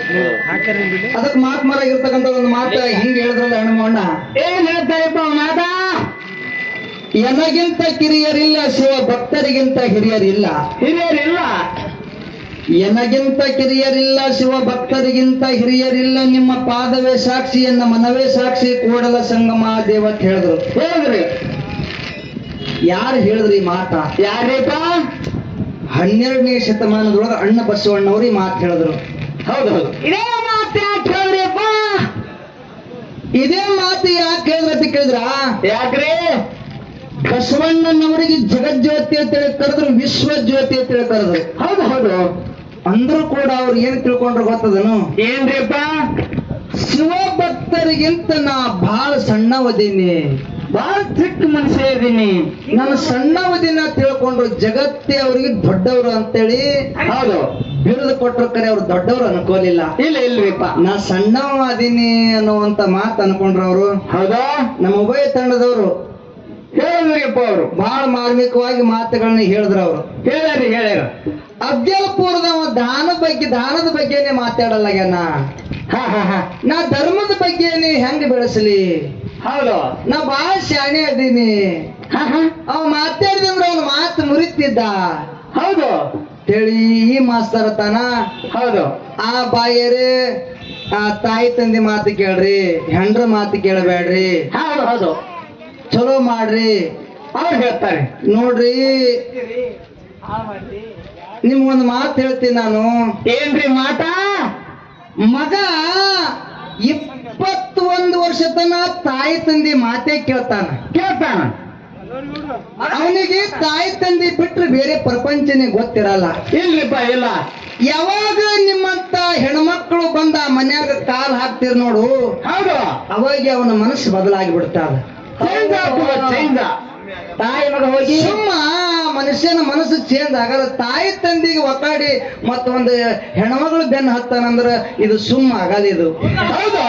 ಅದಕ್ಕೆ ಮಹಾತ್ಮರಾಗಿರ್ತಕ್ಕಂಥ ಒಂದು ಮಾತು ಹಿಂಗ್ ಹೇಳಿದ್ರಲ್ಲ ಹನುಮಣ್ಣ, ಏನ್ ಹೇಳ್ತಾರಪ್ಪ ಮಾತ? ಎನಗಿಂತ ಕಿರಿಯರಿಲ್ಲ, ಶಿವ ಭಕ್ತರಿಗಿಂತ ಹಿರಿಯರಿಲ್ಲ. ಹಿರಿಯರಿಲ್ಲ, ಎನಗಿಂತ ಕಿರಿಯರಿಲ್ಲ, ಶಿವ ಭಕ್ತರಿಗಿಂತ ಹಿರಿಯರಿಲ್ಲ. ನಿಮ್ಮ ಪಾದವೇ ಸಾಕ್ಷಿ, ಎನ್ನ ಮನವೇ ಸಾಕ್ಷಿ, ಕೂಡಲ ಸಂಗಮ ದೇವ ಅಂತ ಹೇಳಿದ್ರು. ಹೇಳಿದ್ರಿ. ಯಾರು ಹೇಳಿದ್ರಿ ಈ ಮಾತ? ಯಾರೇಪ? 12ನೇ ಶತಮಾನದೊಳಗೆ ಅಣ್ಣ ಬಸವಣ್ಣವ್ರು ಈ ಮಾತು ಹೇಳಿದ್ರು. ಹೌದೌದು. ಇದೇ ಮಾತು ಯಾಕೆ ಹೇಳಿದ್ರಿಪ್ಪ? ಇದೇ ಮಾತು ಯಾಕೆ ಹೇಳಿದ್ರಂತ ಕೇಳಿದ್ರ, ಯಾಕ್ರಿ? ಬಸವಣ್ಣನವರಿಗೆ ಜಗಜ್ಯೋತಿ ಅಂತೇಳಿ ಕರೆದ್ರು, ವಿಶ್ವಜ್ಯೋತಿ ಅಂತೇಳಿ ಕರೆದ್ರು. ಹೌದು ಹೌದು. ಅಂದ್ರೂ ಕೂಡ ಅವ್ರು ಏನ್ ತಿಳ್ಕೊಂಡ್ರು ಗೊತ್ತದನು? ಏನ್ರಿಪ್ಪ? ಶಿವ ಭಕ್ತರಿಗಿಂತ ನಾ ಬಹಳ ಸಣ್ಣವದೀನಿ, ಬಹಳ ಚಿಕ್ಕ ಮನುಷ್ಯ ಇದೀನಿ, ನಾನು ಸಣ್ಣವದಿನ ತಿಳ್ಕೊಂಡ್ರು. ಜಗತ್ತೇ ಅವ್ರಿಗೆ ದೊಡ್ಡವರು ಅಂತೇಳಿ ಹೌದು ಬಿರುದು ಕೊಟ್ಟರು, ಕರೆ ಅವ್ರು ದೊಡ್ಡವರು ಅನ್ಕೋಲಿಲ್ಲ. ಇಲ್ಲ ಇಲ್ರಿಪ್ಪ, ನಾ ಸಣ್ಣವ ಅದೀನಿ ಅನ್ನುವಂತ ಮಾತು ಅನ್ಕೊಂಡ್ರು ಅವರು. ಹೌದಾ? ನಮ್ಮ ಉಭಯ ತಂಡದವರು ಹೇಳಿದ್ರಿಪ್ಪ. ಅವರು ಬಹಳ ಮಾರ್ಮಿಕವಾಗಿ ಮಾತುಗಳನ್ನ ಹೇಳಿದ್ರು. ಅವರು ಹೇಳ್ಯಾರಿ ಹೇಳ್ಯಾರ. ಅಫ್ಜಲ್ಪುರದವ ದಾನದ ಬಗ್ಗೆನೆ ಮಾತಾಡಲ್ಲಾಗ್ಯಾನ. ನಾ ಧರ್ಮದ ಬಗ್ಗೆನೆ ಹೆಂಗ್ ಬೆಳೆಸಲಿ? ಹೌದು. ನಾ ಬಹಳ ಶಾಣೆ ಅದೀನಿ. ಅವ ಮಾತಾಡಿದ್ರೆ ಅವನ ಮಾತು ಮುರಿತಿದ್ದ. ಹೌದು ಹೇಳಿ ಈ ಮಾಸ್ತರ್ ತಾನ. ಹೌದು. ಆ ಬಾಯರೇ, ಆ ತಾಯಿ ತಂದೆ ಮಾತು ಕೇಳ್ರಿ, ಹೆಂಡ್ರ ಮಾತು ಕೇಳಬೇಡ್ರಿ, ಹೌದು ಹೌದು, ಚಲೋ ಮಾಡ್ರಿ ಅವ್ರು ಹೇಳ್ತಾರೆ. ನೋಡ್ರಿ, ನಿಮ್ಗೊಂದು ಮಾತು ಹೇಳ್ತೀನಿ ನಾನು. ಏನ್ರಿ ಮಾತ? ಮಗ 21 ವರ್ಷ ತನ ತಾಯಿ ತಂದೆ ಮಾತೇ ಕೇಳ್ತಾನ. ಅವನಿಗೆ ತಾಯಿ ತಂದೆ ಬಿಟ್ರೆ ಬೇರೆ ಪ್ರಪಂಚನೇ ಗೊತ್ತಿರಲ್ಲ. ಇಲ್ರಿಪ್ಪ ಇಲ್ಲ. ಯಾವಾಗ ನಿಮ್ಮಂತ ಹೆಣ್ಮಕ್ಳು ಬಂದ ಮನ್ಯಾಗ ಕಾಲ್ ಹಾಕ್ತಿರ್ ನೋಡು, ಹೌದು, ಅವಾಗ ಅವನ ಮನಸ್ಸು ಬದಲಾಗಿ ಬಿಡ್ತಾರ. ತಾಯಿ ಮಗ ಹೋಗಿ ಸುಮ್ಮ ಮನುಷ್ಯನ ಮನಸ್ಸು ಚೇಂಜ್ ಆಗಲ್ಲ. ತಾಯಿ ತಂದಿಗೆ ಒತ್ತಾಡಿ ಮತ್ತೊಂದು ಹೆಣ್ಮಗಳು ಬೆನ್ನು ಹತ್ತಾನಂದ್ರ ಇದು ಸುಮ್ಮ ಆಗಲ್ಲ. ಇದು ಹೌದಾ?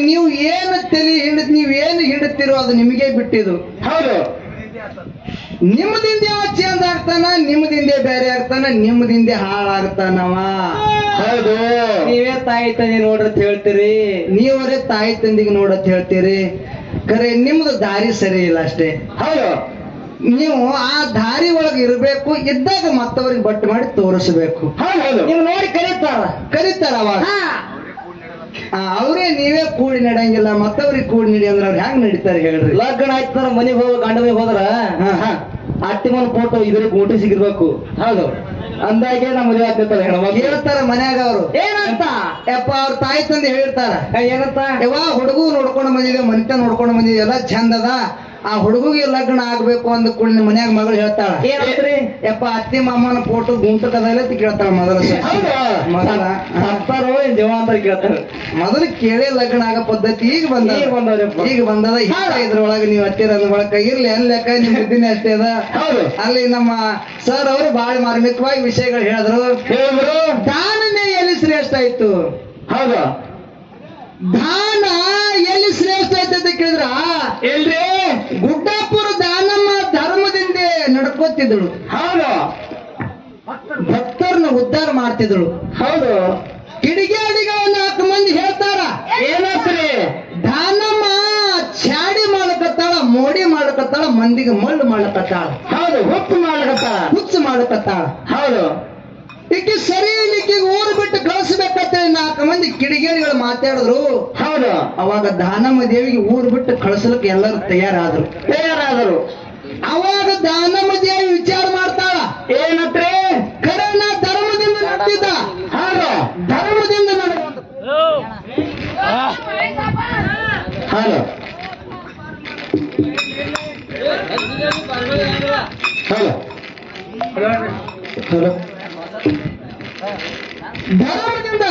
ನೀವು ಏನು ತಲೆ ನೀವೇನು ಹಿಡುತ್ತೀರೋ ಅದು ನಿಮಗೆ ಬಿಟ್ಟಿದ್ದು. ಹೌದು. ನಿಮ್ಮದಿಂದ ಯಾವ ಚೇಂಜ್ ಆಗ್ತಾನ, ನಿಮ್ಮದಿಂದೇ ಬೇರೆ ಆಗ್ತಾನ, ನಿಮ್ಮದಿಂದೇ ಹಾಳಾಗ್ತಾನವ. ಹೌದು. ನೀವೇ ತಾಯಿ ತಂದೆ ನೋಡ್ರತ್ ಹೇಳ್ತೀರಿ, ನೀವರೇ ತಾಯಿ ತಂದಿಗೆ ನೋಡತ್ ಹೇಳ್ತೀರಿ. ಖರೆ ನಿಮ್ದು ದಾರಿ ಸರಿ ಇಲ್ಲ ಅಷ್ಟೇ. ಹೌದು. ನೀವು ಆ ದಾರಿ ಒಳಗೆ ಇರಬೇಕು, ಇದ್ದಾಗ ಮತ್ತವ್ರಿಗೆ ಬಟ್ಟು ಮಾಡಿ ತೋರಿಸ್ಬೇಕು. ಹೌದು. ನೀವು ನೋಡಿ ಕರೀತಾರ ಅವಾಗ. ಅವ್ರೇ ನೀವೇ ಕೂಡಿ ನಡೆಯಂಗಿಲ್ಲ, ಮತ್ತವ್ರಿಗೆ ಕೂಡಿ ನಡಿ ಅಂದ್ರೆ ಅವ್ರು ಹೆಂಗ್ ನಡೀತಾರೆ ಹೇಳ್ರಿ? ಲಗ್ನ ಆಯ್ತಾರ ಮನೆಗೆ ಹೋಗ ಗಂಡ ಮನೆಗೆ ಹೋದ್ರ ಅತ್ತಿ ಮನ ಫೋಟೋ ಇದ್ರಿಗೆ ಊಟ ಸಿಗಿರ್ಬೇಕು. ಹೌದು. ಅಂದಾಗೆ ನಮ್ಮ ಮದುವೆ ಆಗ್ತಿರ್ತಾರೆ ಹೆಣ್ಮಕ್ಳು. ಹೇಳ್ತಾರ ಮನ್ಯಾಗ ಅವರು ಏನಂತ? ಯಪ್ಪ ಅವ್ರ ತಾಯಿ ತಂದೆ ಹೇಳ್ತಾರ ಏನಂತ? ಯವ್ವ ಹುಡುಗ ನೋಡ್ಕೊಂಡು ಬಂದಿದೆ, ಮನಿತ ನೋಡ್ಕೊಂಡು ಬಂದಿದೆ, ಎಲ್ಲ ಚಂದ ಅದ. ಆ ಹುಡುಗಿಗೆ ಲಗ್ನ ಆಗ್ಬೇಕು ಅಂದ ಕೂಡ ಮನ್ಯಾಗ ಮಗಳು ಹೇಳ್ತಾಳ, ಏನಂತ್ರಿ? ಯಪ್ಪ ಅತ್ತಿ ಮಾಮನ ಫೋಟೋ ಗುಂಟಕದ ಕೇಳ್ತಾಳ. ಸತ್ತಾರೋ ಜೀವ ಅಂತ ಕೇಳ್ತಾರೆ. ಮೊದಲು ಕೇಳೇ ಲಗ್ನ ಆಗ ಪದ್ಧತಿ ಈಗ ಬಂದದ. ಇದ್ರೊಳಗೆ ನೀವು ಹತ್ತಿರ ಒಳಕ ಇರ್ಲಿ ಅನ್ ಲೆಕ್ಕ ನಿಮ್ ಬುದ್ಧಿನೇ ಅಷ್ಟೇ ಅದ. ಅಲ್ಲಿ ನಮ್ಮ ಸರ್ ಅವರು ಬಹಳ ಮಾರ್ಮಿಕವಾಗಿ ವಿಷಯಗಳು ಹೇಳಿದ್ರು. ದಾನನೇ ಎಲ್ಲಿ ಶ್ರೇಷ್ಠ ಆಯ್ತು? ಹೌದು. ದಾನ ಎಲ್ಲಿ ಶ್ರೇಷ್ಠ ಆಯ್ತು ಅಂತ ಕೇಳಿದ್ರ, ಎಲ್ರಿ? ಗುಡ್ಡಾಪುರ ದಾನಮ್ಮ ಧರ್ಮದಿಂದ ನಡ್ಕೋತಿದ್ದಳು. ಹೌದು. ಭಕ್ತರನ್ನ ಉದ್ಧಾರ ಮಾಡ್ತಿದ್ದಳು. ಹೌದು. ಕಿಡಿಗೇಡಿಗ 4 ಮಂದಿ ಹೇಳ್ತಾರ, ಏನಂತ್ರಿ? ದಾನಮ್ಮ ಚಾಡಿ ಮಾಡಕತ್ತಾಳ, ಮೋಡಿ ಮಾಡಕತ್ತಾಳ, ಮಂದಿಗೆ ಮಳ್ಳು ಮಾಡಕತ್ತಾಳ. ಹೌದು. ಹುಚ್ಚು ಮಾಡಕತ್ತಾಳ. ಹೌದು. ಈಕೆ ಸರಿ ಇಲ್ಲಿಕ್ಕೆ ಊರು ಬಿಟ್ಟು ಕಳಿಸ್ಬೇಕಂತ 4 ಮಂದಿ ಕಿಡಿಗೇಡಿಗಳು ಮಾತಾಡಿದ್ರು. ಹೌದು. ಅವಾಗ ದಾನಮ್ಮ ದೇವಿಗೆ ಊರು ಬಿಟ್ಟು ಕಳಿಸ್ಲಿಕ್ಕೆ ಎಲ್ಲರೂ ತಯಾರಾದ್ರು. ಅವಾಗ ದಾನಮ್ಮ ದೇವಿ ವಿಚಾರ ಮಾಡ್ತಾಳ, ಏನಂತ್ರಿ? ಖರೆ ನಾ ಧರ್ಮದಿಂದ ನಡೆದಿದ್ದ. ಹೌದು. ಧರ್ಮದಿಂದ ನಡೆದ. ಹೌದು. ಹೌದು. ಧರ್ಮದಿಂದ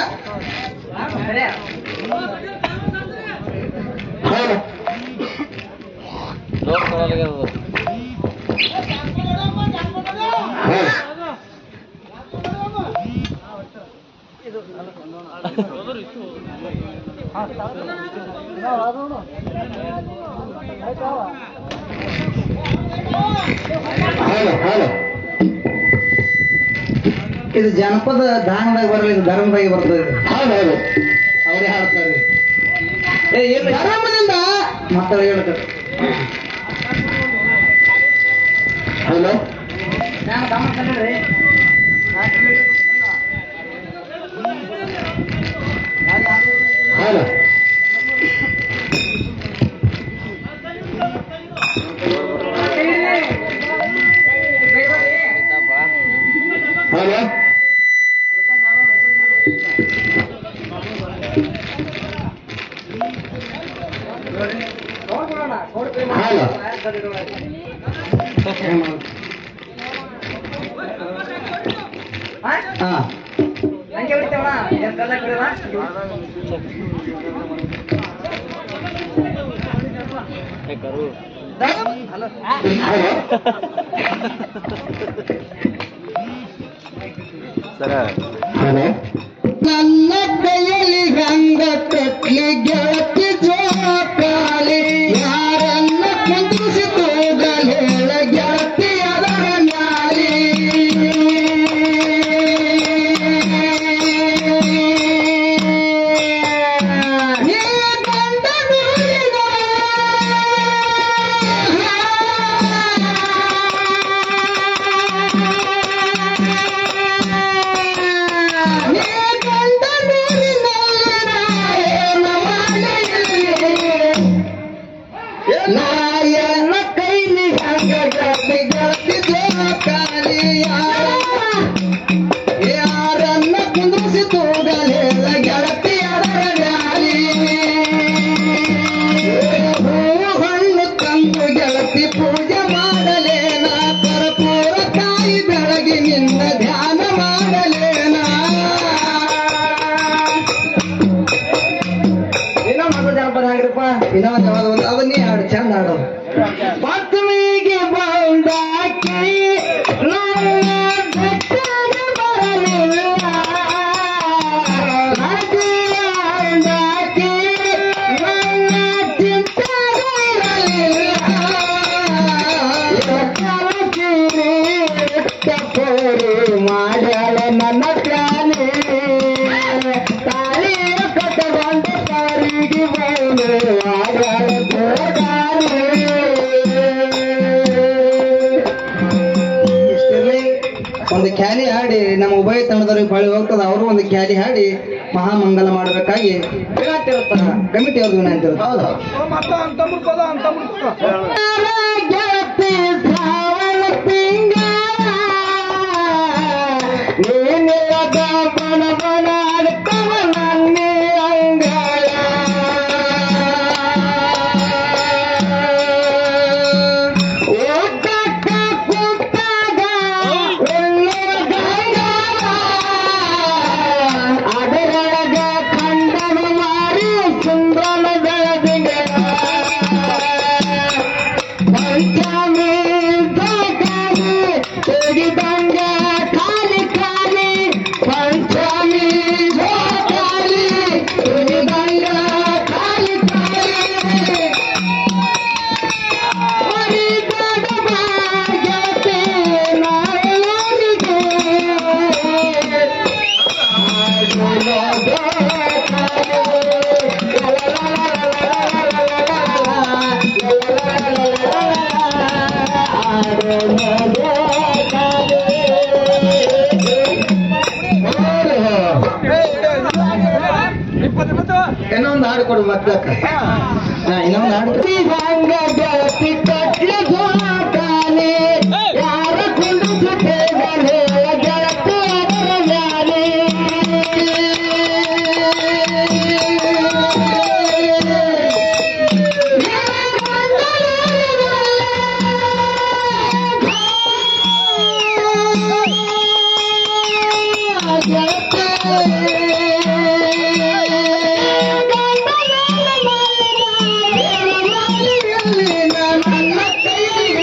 ಹೌದು. ಹೌದು. ಇದು ಜನಪದ ದಾನದಾಗ ಬರಲ್ಲ, ಇದು ಧರ್ಮದಾಗ ಬರ್ತದೆ. ಹೌದೌದು. ಅವರೇ ಹಾಡ್ತಾರೆ. ಧರ್ಮದಿಂದ ಮಕ್ಕಳು ಹೇಳ್ತಾರೆ. ಹಲೋ ಹಲೋ ಹಲೋ ಹಲೋ ಹಾ ನನ್ನ ಕೈಯಲ್ಲಿ ಗಂಗ ಕಟ್ಲಿ ಗೆಳತಿ ಜೋಕಾಲಿ ಯಾರನ್ನ ಕುಂದಿಸಿ ತೂಗಲ್ ಹೇಳ ಗೆಳತಿ ಅದರ ಮ್ಯಾಲಿ ನಾಯನ ಕೈಲಿ ಹಂಗ ಗೆಳತಿ ಗೆಳತಿ ಜೋಕಾಲಿ ಯಾರನ್ನ ಕುಂದಿಸಿ ತೂಗಲ್ ಹೇಳ ಗೆಳತಿ ಅದರ ಮ್ಯಾಲಿ ಹಣ್ಣು ತಂದು ಗೆಳತಿ ಪೂಜೆ ಮಾಡಲೇನ ಕರ್ಪೂರ ಕಾಯಿ ಬೆಳಗಿ ನಿನ್ನ ಧ್ಯಾನ ಮಾಡಲೇನ. ಇನ್ನೊಂದು ಜನಪದ ಹಾಡ್ರಪ್ಪ, ಇನ್ನೊಂದು ಯಾವ್ದು ಅದನ್ನೇ ಹಾಡು, ಚಂದ ಹಾಡು. ಪತ್ನಿಗೆ ಬಂದಾಕಿ ನನ್ನ ಬೆಟ್ಟದ ಬರಲಿಲ್ಲ, ನದಿಯ ಅಂದಾಕಿ ನನ್ನ ಚಿಂತೆಗೆ ಇರಲಿಲ್ಲ, ತಪ್ಪೋರು ಮಾಡ್ಯಾಳ ನನ್ನ ಪ್ಯಾಲಿ ತಾಳಿ ಕಟ್ಟಗೊಂಡು ತಾರಿಗೆ ಬಂದು ಮಾಡ್ಯಾಳ ಗೋದಾರಿ. ಒಂದು ಖ್ಯಾಲಿ ಹಾಡಿ ನಮ್ಮ ಉಭಯ ತಂಡದವ್ರಿಗೆ ಬಳಿ ಹೋಗ್ತದ, ಅವರು ಒಂದು ಖ್ಯಾಲಿ ಹಾಡಿ ಮಹಾಮಂಗಲ ಮಾಡಬೇಕಾಗಿ ಕಮಿಟಿ ಅವ್ರದ್ದು ವಿನಂತಿ ಇರುತ್ತೆ. ಹೌದು ಗೆಳತಿ ಶ್ರಾವಣ ತಿಂಗಳ ನೀನಿಲ್ಲದ ಬಣ ಬಣ ಅಡ್ತವ ನನ್ನಿ ಅಂಗಳ ಊಟಕ್ಕ ಕೂತಾಗ ಉಳ್ಳುವ ಗಂಗಾಳ ಅದರೊಳಗ ಕಂಡವ ಮಾರಿ ಸುಂದರ ಬೆಳದಿಂಗಳ ಪಂಚಮಿ ಜೋಕಾಲಿ ತೆಗಿದಂಗ ಖಾಲಿ ಖಾಲಿ ಪಂಚಮಿ ಜೋಕಾಲಿ ತೆಗಿದಂಗ ಖಾಲಿ ಖಾಲಿ ಮರಿಗಡ ಗೆಳತಿ ನಾಯನಿಗೆ ಇನ್ನೊಂದು ಹಾಡು ಕೊಡು ಮಕ್ಕಳಕ್ಕ. ಇನ್ನೊಂದು ಹಾಡು ಹಂಗ ಗೆಳತಿ ಕಟ್ಲಿ ಜೋಕಾಲಿ ಯಾರ ಕುಂಡಿಸುತ್ತೆ ಗೆಳತಿ ಅದರ ಮ್ಯಾಲಿ ನನ್ನ ಕೈಯಲ್ಲಿ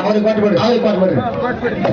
ಅವ್ರಿಗೆ ಕೊಟ್ಬಿಡ್ರಿ